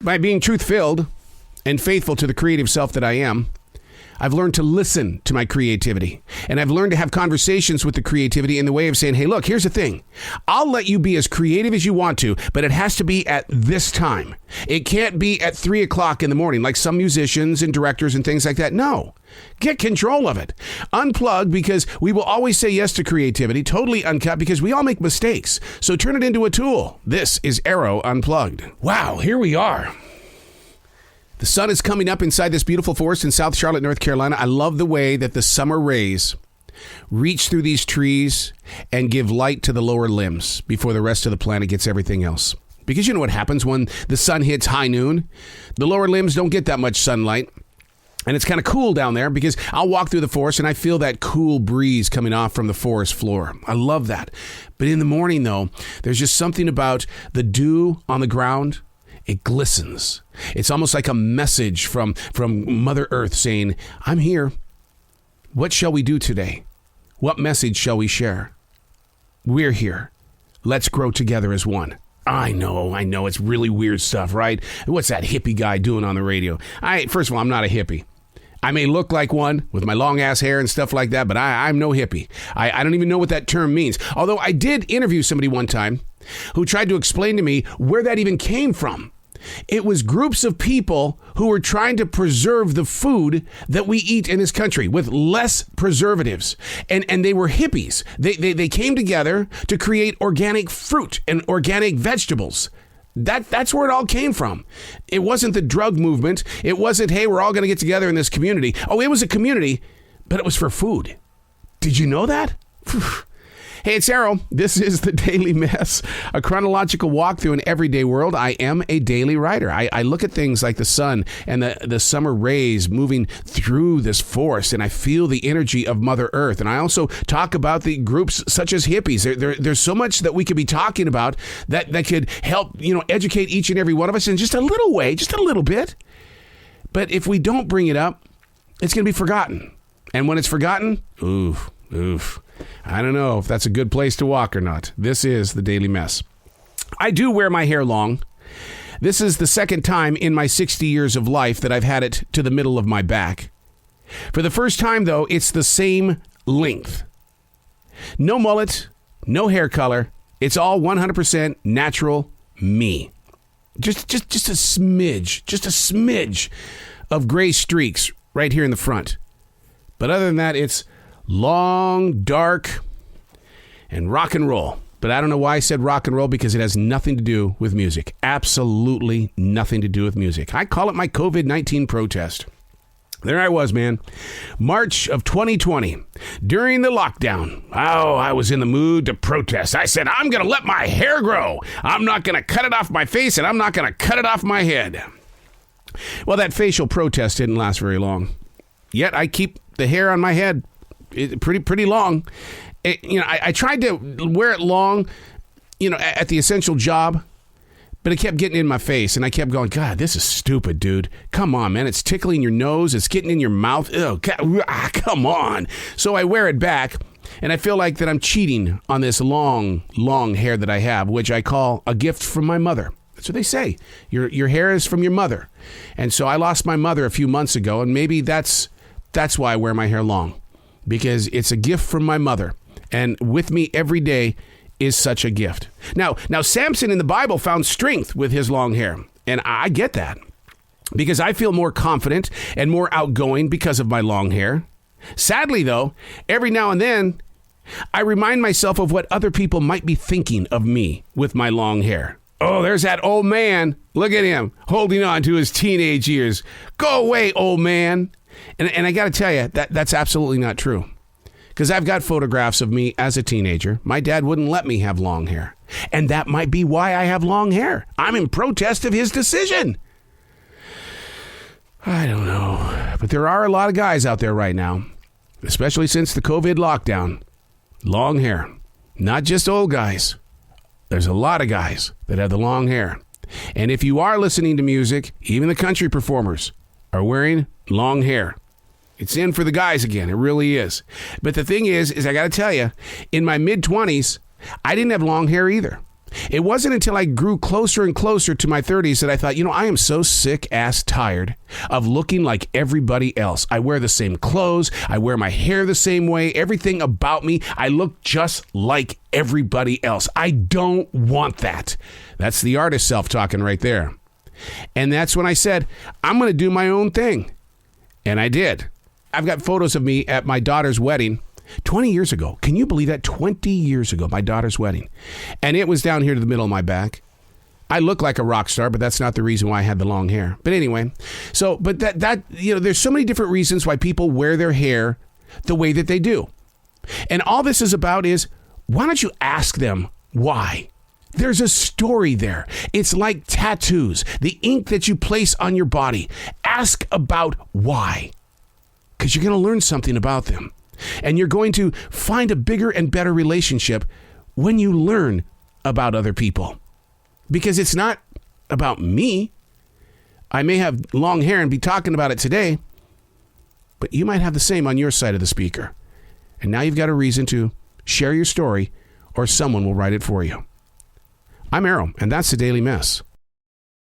By being truth-filled and faithful to the creative self that I am, I've learned to listen to my creativity. And I've learned to have conversations with the creativity in the way of saying, hey, look, here's the thing. I'll let you be as creative as you want to, but it has to be at this time. It can't be at 3 o'clock in the morning like some musicians and directors and things like that. No. Get control of it. Unplug, because we will always say yes to creativity. Totally uncut, because we all make mistakes. So turn it into a tool. This is Arroe Unplugged. Wow, here we are. The sun is coming up inside this beautiful forest in South Charlotte, North Carolina. I love the way that the summer rays reach through these trees and give light to the lower limbs before the rest of the planet gets everything else. Because you know what happens when the sun hits high noon? The lower limbs don't get that much sunlight. And it's kind of cool down there because I'll walk through the forest and I feel that cool breeze coming off from the forest floor. I love that. But in the morning, though, there's just something about the dew on the ground. It glistens. It's almost like a message from Mother Earth saying, I'm here. What shall we do today? What message shall we share? We're here. Let's grow together as one. I know. It's really weird stuff, right? What's that hippie guy doing on the radio? First of all, I'm not a hippie. I may look like one with my long ass hair and stuff like that, but I'm no hippie. I don't even know what that term means. Although I did interview somebody one time who tried to explain to me where that even came from. It was groups of people who were trying to preserve the food that we eat in this country with less preservatives. And they were hippies. They came together to create organic fruit and organic vegetables. That's where it all came from. It wasn't the drug movement. It wasn't, hey, we're all going to get together in this community. Oh, it was a community, but it was for food. Did you know that? Hey, it's Arroe. This is The Daily Mess, a chronological walk through an everyday world. I am a daily writer. I look at things like the sun and the summer rays moving through this forest, and I feel the energy of Mother Earth. And I also talk about the groups such as hippies. There's so much that we could be talking about that could help, educate each and every one of us in just a little way, just a little bit. But if we don't bring it up, it's going to be forgotten. And when it's forgotten, oof. I don't know if that's a good place to walk or not. This is The Daily Mess. I do wear my hair long. This is the second time in my 60 years of life that I've had it to the middle of my back. For the first time, though, it's the same length. No mullet, no hair color. It's all 100% natural me. Just a smidge of gray streaks right here in the front. But other than that, it's long, dark, and rock and roll. But I don't know why I said rock and roll, because it has nothing to do with music. Absolutely nothing to do with music. I call it my COVID-19 protest. There I was, man. March of 2020. During the lockdown. Oh, I was in the mood to protest. I said, I'm going to let my hair grow. I'm not going to cut it off my face, and I'm not going to cut it off my head. Well, that facial protest didn't last very long. Yet I keep the hair on my head pretty long. I tried to wear it long, at the essential job, but it kept getting in my face, and I kept going, God, this is stupid, dude. Come on, man. It's tickling your nose. It's getting in your mouth. Oh, God, come on. So I wear it back, and I feel like that I'm cheating on this long hair that I have, which I call a gift from my mother. That's what they say. Your hair is from your mother. And so I lost my mother a few months ago, and maybe that's why I wear my hair long. Because it's a gift from my mother. And with me every day is such a gift. Now Samson in the Bible found strength with his long hair. And I get that. Because I feel more confident and more outgoing because of my long hair. Sadly, though, every now and then, I remind myself of what other people might be thinking of me with my long hair. Oh, there's that old man. Look at him holding on to his teenage years. Go away, old man. And I got to tell you, that's absolutely not true. Because I've got photographs of me as a teenager. My dad wouldn't let me have long hair. And that might be why I have long hair. I'm in protest of his decision. I don't know. But there are a lot of guys out there right now, especially since the COVID lockdown. Long hair. Not just old guys. There's a lot of guys that have the long hair. And if you are listening to music, even the country performers are wearing long hair. It's in for the guys again. It really is. But the thing is I got to tell you, in my mid-20s, I didn't have long hair either. It wasn't until I grew closer and closer to my 30s that I thought, I am so sick-ass tired of looking like everybody else. I wear the same clothes. I wear my hair the same way. Everything about me, I look just like everybody else. I don't want that. That's the artist self talking right there. And that's when I said, I'm going to do my own thing. And I did. I've got photos of me at my daughter's wedding 20 years ago. Can you believe that? 20 years ago, my daughter's wedding. And it was down here to the middle of my back. I look like a rock star, but that's not the reason why I had the long hair. But anyway, but there's so many different reasons why people wear their hair the way that they do. And all this is about is, why don't you ask them why? There's a story there. It's like tattoos, the ink that you place on your body. Ask about why, because you're going to learn something about them. And you're going to find a bigger and better relationship when you learn about other people. Because it's not about me. I may have long hair and be talking about it today, but you might have the same on your side of the speaker. And now you've got a reason to share your story, or someone will write it for you. I'm Arroe, and that's the Daily Mess.